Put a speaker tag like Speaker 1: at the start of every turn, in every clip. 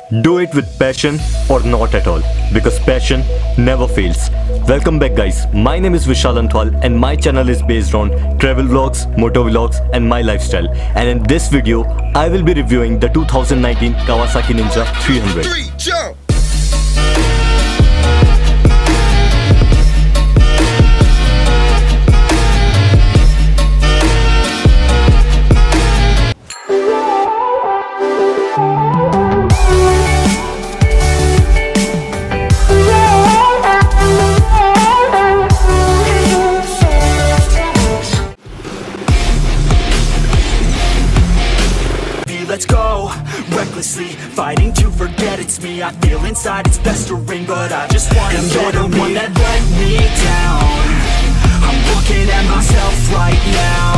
Speaker 1: Do it with passion or not at all, because passion never fails. Welcome back guys, my name is Vishal Antwal and my channel is based on travel vlogs, motor vlogs and my lifestyle. And in this video, I will be reviewing the 2019 Kawasaki Ninja 300.
Speaker 2: Let's go, recklessly, fighting to forget it's me. I feel inside it's festering, but I just wanna and you're the one that let me down. I'm looking at myself right now.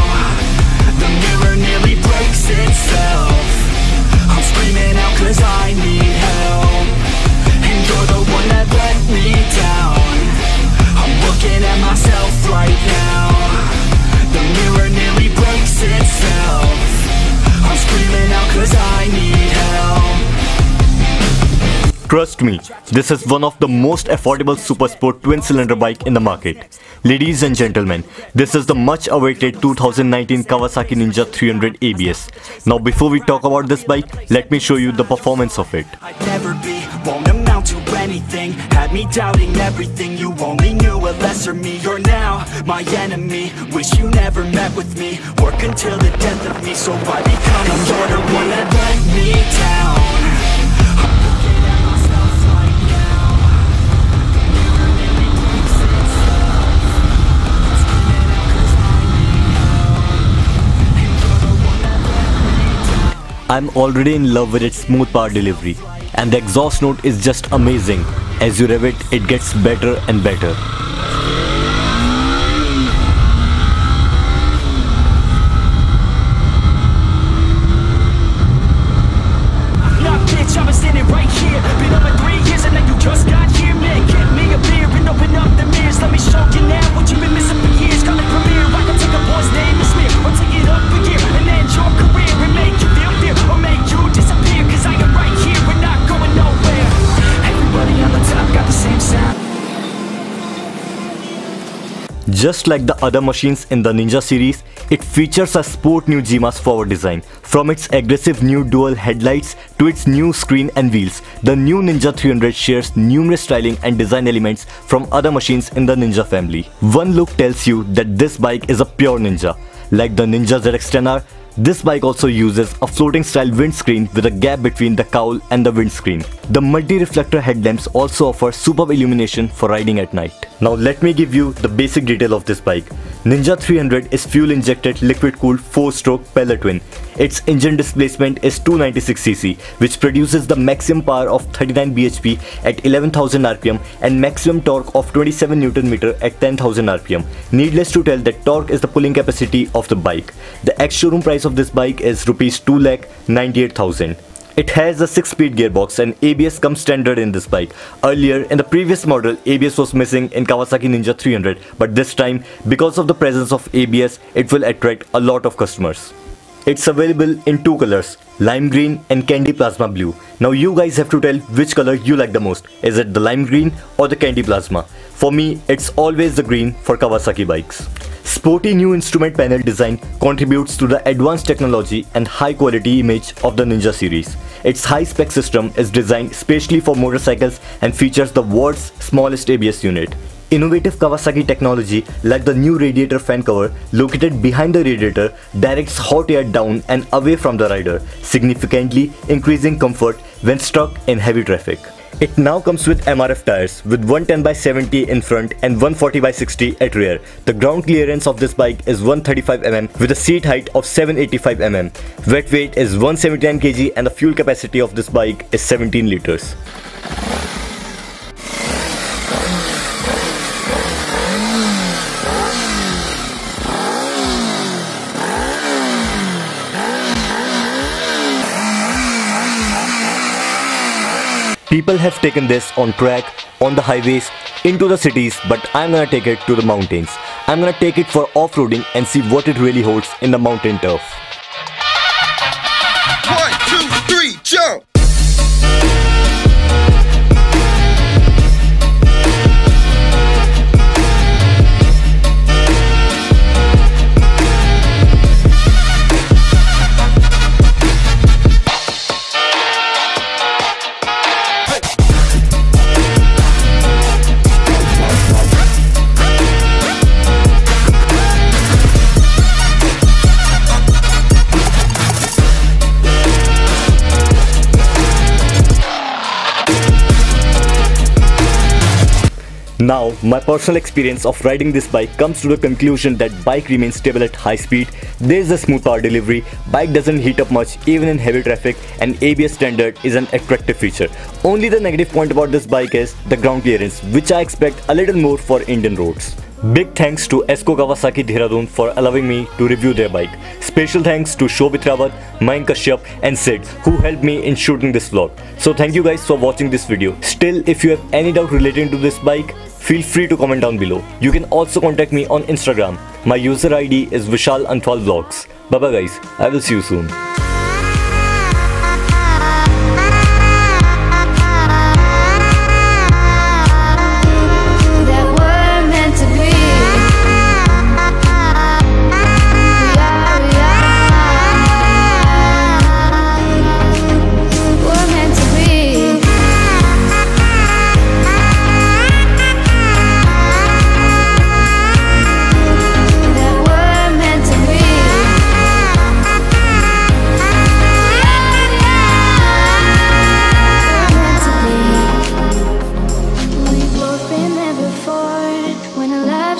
Speaker 2: The mirror nearly breaks itself. I'm screaming out cause I need help. And you're the one that let me down. I'm looking at myself right now. The mirror nearly breaks itself. I'm screaming out cause I need help.
Speaker 1: Trust me, this is one of the most affordable super sport twin-cylinder bike in the market. Ladies and gentlemen, this is the much awaited 2019 Kawasaki Ninja 300 ABS. Now before we talk about this bike, let me show you the performance of it.
Speaker 2: I'd never be, won't amount to anything. Had me doubting everything, you only knew a lesser me. You're now my enemy, wish you never met with me. Work until the death of me, so I become a you're the one that let me down.
Speaker 1: I'm already in love with its smooth power delivery, and the exhaust note is just amazing. As you rev it, it gets better and better.
Speaker 2: Nah, bitch, I was standing right here. Been up for 3 years and now you just got here. Man, get me a beer and open up the mirrors. Let me show you now what you've been missing for years. Call it premiere, I can take a boy's name and smear, or take it up a year and end your career and make you feel fear, or make you disappear. Cause I am right here, we're not going nowhere. Everybody on the top got the same sound.
Speaker 1: Just like the other machines in the Ninja series, it features a sport new GMAS forward design. From its aggressive new dual headlights to its new screen and wheels, the new Ninja 300 shares numerous styling and design elements from other machines in the Ninja family. One look tells you that this bike is a pure Ninja. Like the Ninja ZX-10R, this bike also uses a floating style windscreen with a gap between the cowl and the windscreen. The multi-reflector headlamps also offer superb illumination for riding at night. Now let me give you the basic detail of this bike. Ninja 300 is fuel-injected liquid-cooled 4-stroke pellet twin. Its engine displacement is 296cc, which produces the maximum power of 39 bhp at 11,000 rpm and maximum torque of 27 Nm at 10,000 rpm. Needless to tell that torque is the pulling capacity of the bike. The ex-showroom price of this bike is Rs 2,98,000. It has a 6-speed gearbox and ABS comes standard in this bike. Earlier, in the previous model, ABS was missing in Kawasaki Ninja 300, but this time, because of the presence of ABS, it will attract a lot of customers. It's available in 2 colors, lime green and candy plasma blue. Now you guys have to tell which color you like the most. Is it the lime green or the candy plasma? For me, it's always the green for Kawasaki bikes. Sporty new instrument panel design contributes to the advanced technology and high quality image of the Ninja series. Its high spec system is designed specially for motorcycles and features the world's smallest ABS unit. Innovative Kawasaki technology like the new radiator fan cover located behind the radiator directs hot air down and away from the rider, significantly increasing comfort when stuck in heavy traffic. It now comes with MRF tires with 110/70 in front and 140/60 at rear. The ground clearance of this bike is 135 mm with a seat height of 785 mm. Wet weight is 179 kg and the fuel capacity of this bike is 17 liters. People have taken this on track, on the highways, into the cities, but I'm gonna take it to the mountains. I'm gonna take it for off-roading and see what it really holds in the mountain turf.
Speaker 3: 1, 2, 3, jump!
Speaker 1: Now, my personal experience of riding this bike comes to the conclusion that bike remains stable at high speed, there is a smooth power delivery, bike doesn't heat up much even in heavy traffic, and ABS standard is an attractive feature. Only the negative point about this bike is the ground clearance, which I expect a little more for Indian roads. Big thanks to Esco Kawasaki Dehradun for allowing me to review their bike. Special thanks to Shobit Rawat, Mayank Kashyap and Sid who helped me in shooting this vlog. So thank you guys for watching this video. Still, if you have any doubt relating to this bike, feel free to comment down below. You can also contact me on Instagram. My user ID is Vishal Anthwal Vlogs. Bye bye guys, I will see you soon.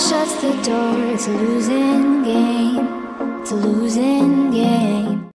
Speaker 3: Shuts the door, it's a losing game, it's a losing